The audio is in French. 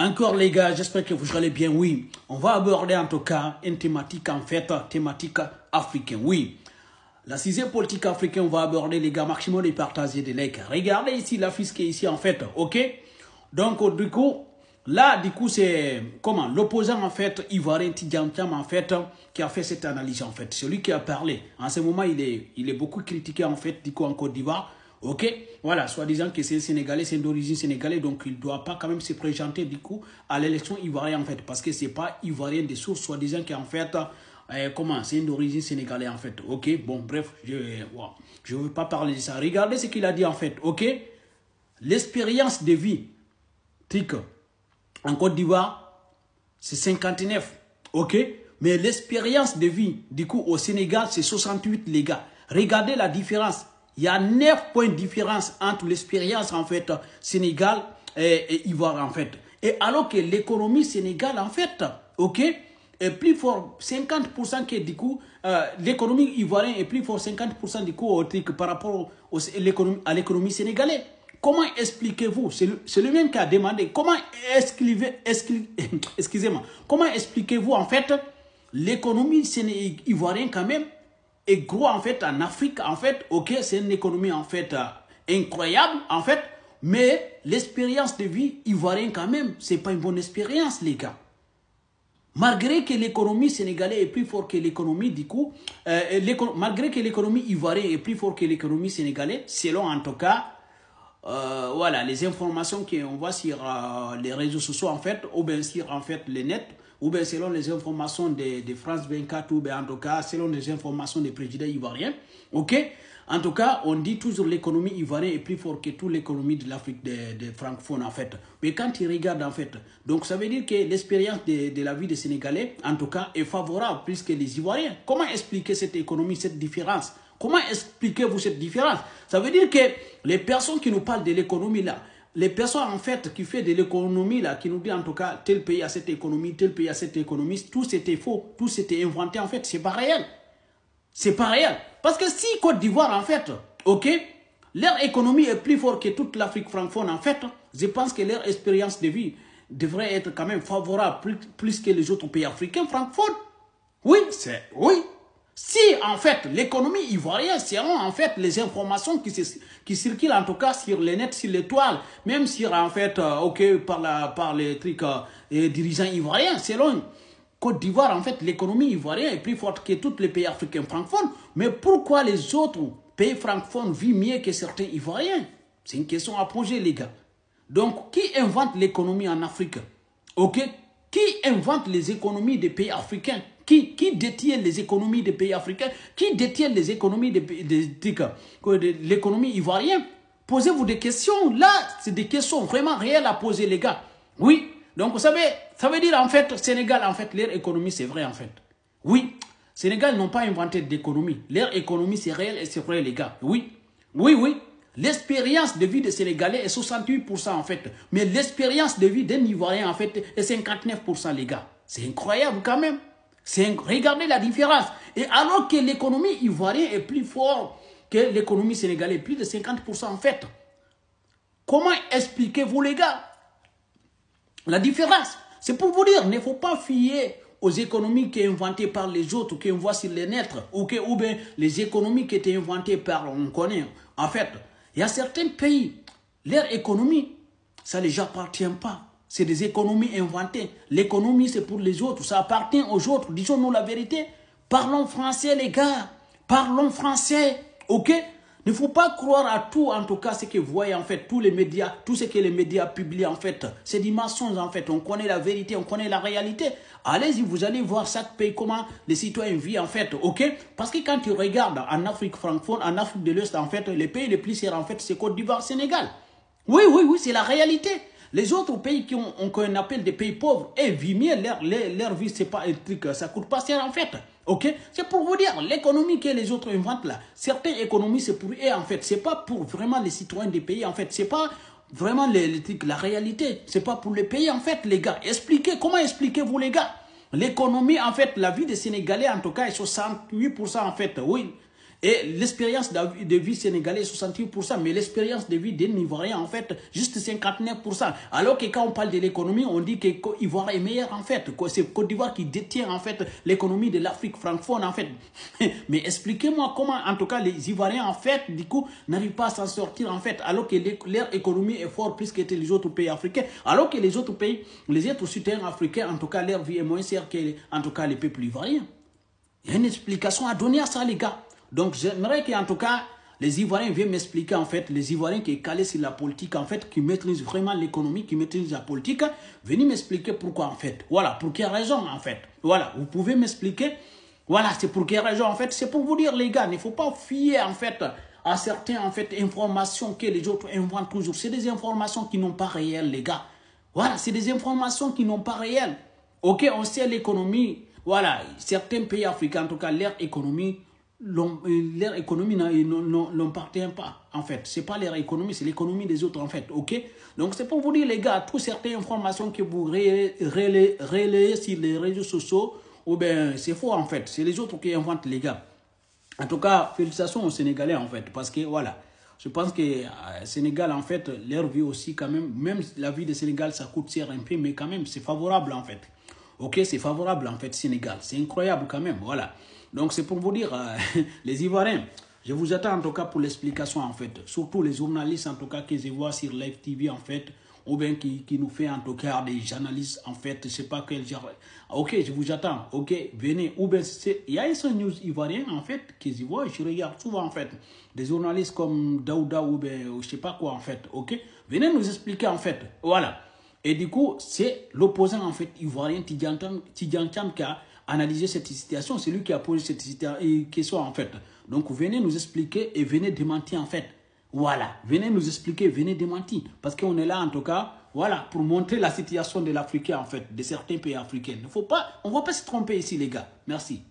Encore les gars, j'espère que vous allez bien. Oui, on va aborder en tout cas une thématique thématique africaine. Oui, la sixième politique africaine, on va aborder les gars, maximum de partager des likes. Regardez ici la fiche qui est ici en fait, ok. Donc du coup, là du coup c'est comment l'opposant en fait ivoirien Tidjane Thiam en fait qui a fait cette analyse en fait. Celui qui a parlé. En ce moment, il est beaucoup critiqué en fait du coup en Côte d'Ivoire. Ok, voilà, soi-disant que c'est Sénégalais, c'est d'origine sénégalaise, donc il ne doit pas quand même se présenter du coup à l'élection ivoirienne en fait, parce que c'est pas ivoirien des sources, soi-disant qu'en fait, comment, c'est d'origine sénégalaise en fait. Ok, bon, bref, je ne veux pas parler de ça. Regardez ce qu'il a dit en fait, ok, l'expérience de vie, tic, en Côte d'Ivoire, c'est 59, ok, mais l'expérience de vie, du coup, au Sénégal, c'est 68 les gars. Regardez la différence. Il y a 9 points de différence entre l'expérience en fait Sénégal et Ivoire en fait. Et alors que l'économie sénégale en fait, ok, est plus fort 50% que du coup l'économie ivoirienne est plus fort 50% du coup par rapport à l'économie sénégalaise. Comment expliquez-vous? C'est le même qui a demandé. Comment excusez-moi. Comment expliquez-vous en fait l'économie ivoirienne quand même? Et gros en fait en Afrique en fait, ok, c'est une économie en fait incroyable en fait, mais l'expérience de vie ivoirienne quand même, c'est pas une bonne expérience les gars. Malgré que l'économie sénégalaise est plus forte que l'économie du coup, malgré que l'économie ivoirienne est plus forte que l'économie sénégalaise, selon en tout cas, voilà, les informations qu'on voit sur les réseaux sociaux en fait, ou bien sur en fait les nets, ou bien selon les informations de France 24, ou bien en tout cas selon les informations des présidents ivoiriens, ok. En tout cas, on dit toujours l'économie ivoirienne est plus forte que toute l'économie de l'Afrique de francophone en fait. Mais quand ils regardent en fait, donc ça veut dire que l'expérience de la vie des Sénégalais, en tout cas, est favorable plus que les Ivoiriens. Comment expliquer cette économie, cette différence? Comment expliquez-vous cette différence? Ça veut dire que les personnes qui nous parlent de l'économie là, les personnes en fait qui font de l'économie là, qui nous disent en tout cas tel pays a cette économie, tel pays a cette économie, tout c'était faux, tout c'était inventé en fait, c'est pas réel. C'est pas réel. Parce que si Côte d'Ivoire en fait, ok, leur économie est plus forte que toute l'Afrique francophone en fait, je pense que leur expérience de vie devrait être quand même favorable plus que les autres pays africains francophones. Oui, oui. Si en fait l'économie ivoirienne, selon en fait les informations qui circulent en tout cas sur les nets, sur les toiles, même sur en fait, ok, par les trucs dirigeants ivoiriens, selon Côte d'Ivoire, en fait, l'économie ivoirienne est plus forte que tous les pays africains francophones. Mais pourquoi les autres pays francophones vivent mieux que certains Ivoiriens? C'est une question à poser, les gars. Donc, qui invente l'économie en Afrique? Ok? Qui invente les économies des pays africains? Qui détient les économies des pays africains? Qui détient les économies de l'économie ivoirienne? Posez-vous des questions. Là, c'est des questions vraiment réelles à poser, les gars. Oui. Donc, vous savez, ça veut dire en fait, Sénégal, en fait, leur économie, c'est vrai en fait. Oui, Sénégal n'ont pas inventé d'économie. Leur économie, c'est réel et c'est vrai, les gars. Oui, oui, oui. L'expérience de vie des Sénégalais est 68% en fait. Mais l'expérience de vie d'un Ivoirien, en fait, est 59%, les gars. C'est incroyable quand même. Regardez la différence. Et alors que l'économie ivoirienne est plus forte que l'économie sénégalaise, plus de 50% en fait. Comment expliquez-vous, les gars, la différence? C'est pour vous dire, il ne faut pas fier aux économies qui sont inventées par les autres, qu'on voit sur les nets, ou bien les économies qui étaient inventées par, on connaît. En fait, il y a certains pays, leur économie, ça ne les appartient pas. C'est des économies inventées. L'économie, c'est pour les autres, ça appartient aux autres. Disons-nous la vérité. Parlons français, les gars. Parlons français, ok? Il ne faut pas croire à tout, en tout cas, ce que vous voyez, en fait, tous les médias, tout ce que les médias publient, en fait. C'est des mensonges, en fait. On connaît la vérité, on connaît la réalité. Allez-y, vous allez voir chaque pays, comment les citoyens vivent, en fait, ok? Parce que quand tu regardes en Afrique francophone, en Afrique de l'Ouest, en fait, les pays les plus chers, en fait, c'est Côte d'Ivoire, Sénégal. Oui, oui, oui, c'est la réalité. Les autres pays qu'on appelle des pays pauvres, et vivent mieux, leur vie, c'est pas un truc, ça coûte pas cher, en fait. Ok, c'est pour vous dire, l'économie que les autres inventent là, certaines économies c'est pour eux en fait, c'est pas pour vraiment les citoyens des pays en fait, c'est pas vraiment la réalité, c'est pas pour les pays en fait les gars. Expliquez, comment expliquez-vous les gars? L'économie en fait, la vie des Sénégalais en tout cas est 68% en fait, oui. Et l'expérience de vie sénégalais est 68%, mais l'expérience de vie d'un Ivoirien, en fait, juste 59%. Alors que quand on parle de l'économie, on dit que l'Ivoire est meilleur, en fait. C'est Côte d'Ivoire qui détient, en fait, l'économie de l'Afrique francophone, en fait. Mais expliquez-moi comment, en tout cas, les Ivoiriens, en fait, du coup, n'arrivent pas à s'en sortir, en fait, alors que leur économie est forte plus que les autres pays africains. Alors que les autres pays, les autres citoyens africains, en tout cas, leur vie est moins chère que, en tout cas, les peuples ivoiriens. Il y a une explication à donner à ça, les gars. Donc, j'aimerais qu'en tout cas, les Ivoiriens viennent m'expliquer, en fait, les Ivoiriens qui sont calés sur la politique, en fait, qui maîtrisent vraiment l'économie, qui maîtrisent la politique, venez m'expliquer pourquoi, en fait. Voilà, pour quelle raison, en fait. Voilà, vous pouvez m'expliquer. Voilà, c'est pour quelle raison, en fait. C'est pour vous dire, les gars, il ne faut pas fier, en fait, à certaines, en fait, informations que les autres inventent toujours. C'est des informations qui n'ont pas réelles, les gars. Voilà, c'est des informations qui n'ont pas réelles. Ok, on sait l'économie. Voilà, certains pays africains, en tout cas, leur économie n'appartient pas, en fait. Ce n'est pas leur économie, c'est l'économie des autres, en fait. Ok? Donc, c'est pour vous dire, les gars, toutes certaines informations que vous relayez sur les réseaux sociaux, ou bien c'est faux, en fait. C'est les autres qui inventent, les gars. En tout cas, félicitations aux Sénégalais, en fait, parce que, voilà, je pense que Sénégal, en fait, leur vie aussi, quand même la vie de Sénégal, ça coûte cher un peu, mais quand même, c'est favorable, en fait. Ok, c'est favorable, en fait, Sénégal. C'est incroyable, quand même, voilà. Donc, c'est pour vous dire, les Ivoiriens, je vous attends, en tout cas, pour l'explication, en fait. Surtout les journalistes, en tout cas, que je vois sur Live TV, en fait, ou bien qui nous fait, en tout cas, des analyses, en fait, je ne sais pas quel genre. Ok, je vous attends, ok, venez. Ou bien, il y a une news ivoirien, en fait, que je vois, je regarde souvent, en fait, des journalistes comme Daouda, ou bien, je ne sais pas quoi, en fait, ok. Venez nous expliquer, en fait, voilà. Et du coup, c'est l'opposant, en fait, ivoirien, Tidjane Thiam, qui a analysé cette situation. C'est lui qui a posé cette question, en fait. Donc, venez nous expliquer et venez démentir, en fait. Voilà. Venez nous expliquer, venez démentir. Parce qu'on est là, en tout cas, voilà, pour montrer la situation de l'Africain, en fait, de certains pays africains. On ne va pas se tromper ici, les gars. Merci.